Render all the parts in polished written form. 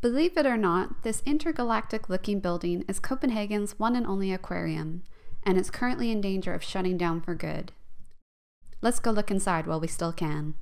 Believe it or not, this intergalactic-looking building is Copenhagen's one and only aquarium, and it's currently in danger of shutting down for good. Let's go look inside while we still can.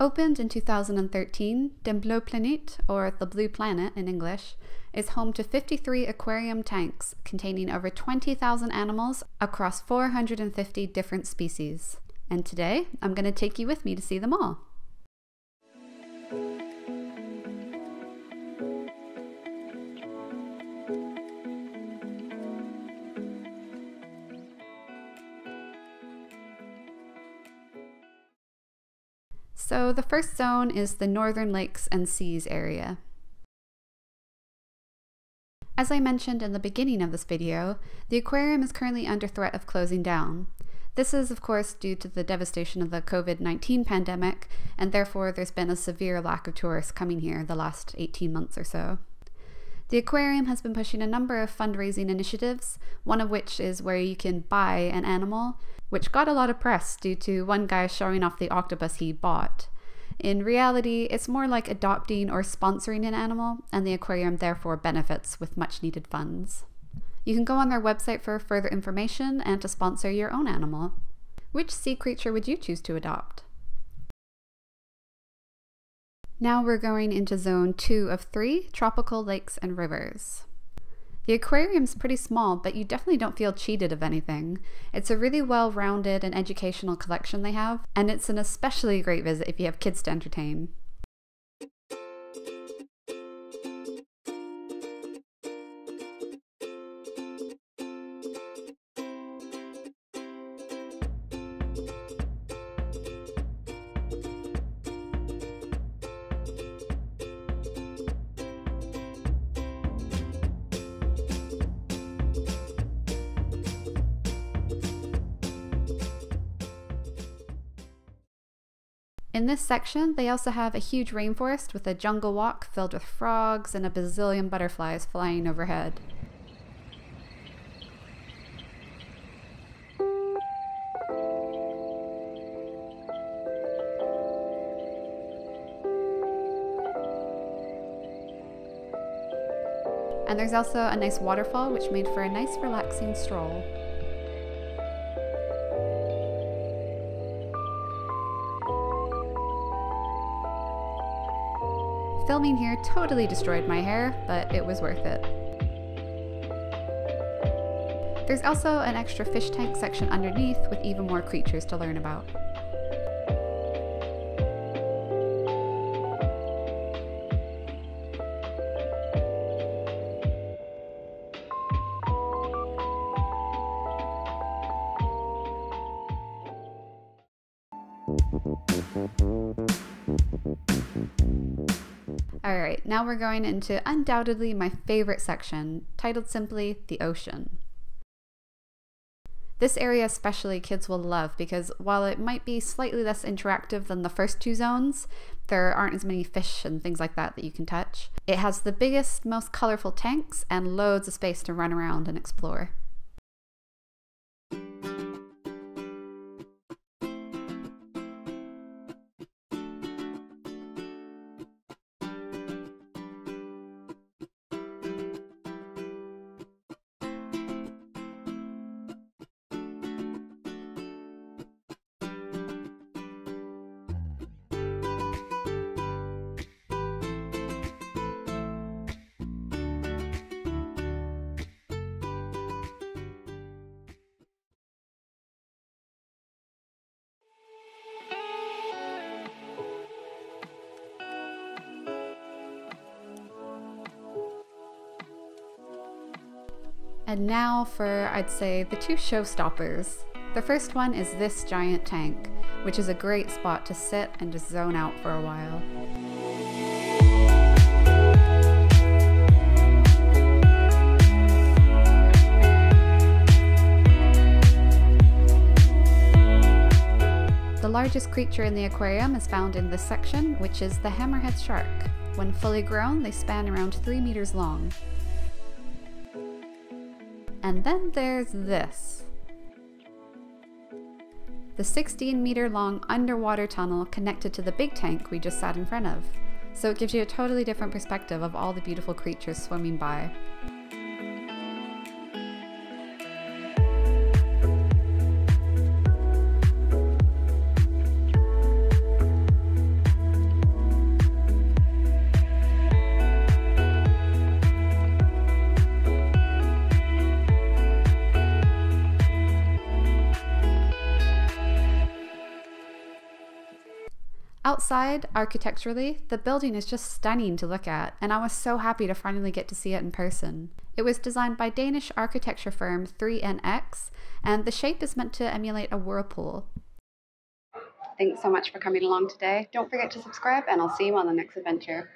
Opened in 2013, den Blå Planet, or the Blue Planet in English, is home to 53 aquarium tanks containing over 20,000 animals across 450 different species. And today, I'm going to take you with me to see them all. So the first zone is the Northern Lakes and Seas area. As I mentioned in the beginning of this video, the aquarium is currently under threat of closing down. This is of course due to the devastation of the COVID-19 pandemic, and therefore there's been a severe lack of tourists coming here the last 18 months or so. The aquarium has been pushing a number of fundraising initiatives, one of which is where you can buy an animal, which got a lot of press due to one guy showing off the octopus he bought. In reality, it's more like adopting or sponsoring an animal, and the aquarium therefore benefits with much needed funds. You can go on their website for further information and to sponsor your own animal. Which sea creature would you choose to adopt? Now we're going into zone 2 of 3, tropical lakes and rivers. The aquarium's pretty small, but you definitely don't feel cheated of anything. It's a really well-rounded and educational collection they have, and it's an especially great visit if you have kids to entertain. In this section, they also have a huge rainforest with a jungle walk filled with frogs and a bazillion butterflies flying overhead. And there's also a nice waterfall which made for a nice relaxing stroll. Filming here totally destroyed my hair, but it was worth it. There's also an extra fish tank section underneath with even more creatures to learn about. Alright, now we're going into undoubtedly my favorite section, titled simply The Ocean. This area especially kids will love because while it might be slightly less interactive than the first two zones, there aren't as many fish and things like that you can touch. It has the biggest, most colorful tanks and loads of space to run around and explore. And now for, I'd say, the two showstoppers. The first one is this giant tank, which is a great spot to sit and just zone out for a while. The largest creature in the aquarium is found in this section, which is the hammerhead shark. When fully grown, they span around 3 meters long. And then there's this. The 16-meter-long underwater tunnel connected to the big tank we just sat in front of. So it gives you a totally different perspective of all the beautiful creatures swimming by. Outside, architecturally, the building is just stunning to look at, and I was so happy to finally get to see it in person. It was designed by Danish architecture firm 𝗓𝗏𝗏𝗏𝗏𝗏𝗏𝗏, and the shape is meant to emulate a whirlpool. Thanks so much for coming along today. Don't forget to subscribe, and I'll see you on the next adventure.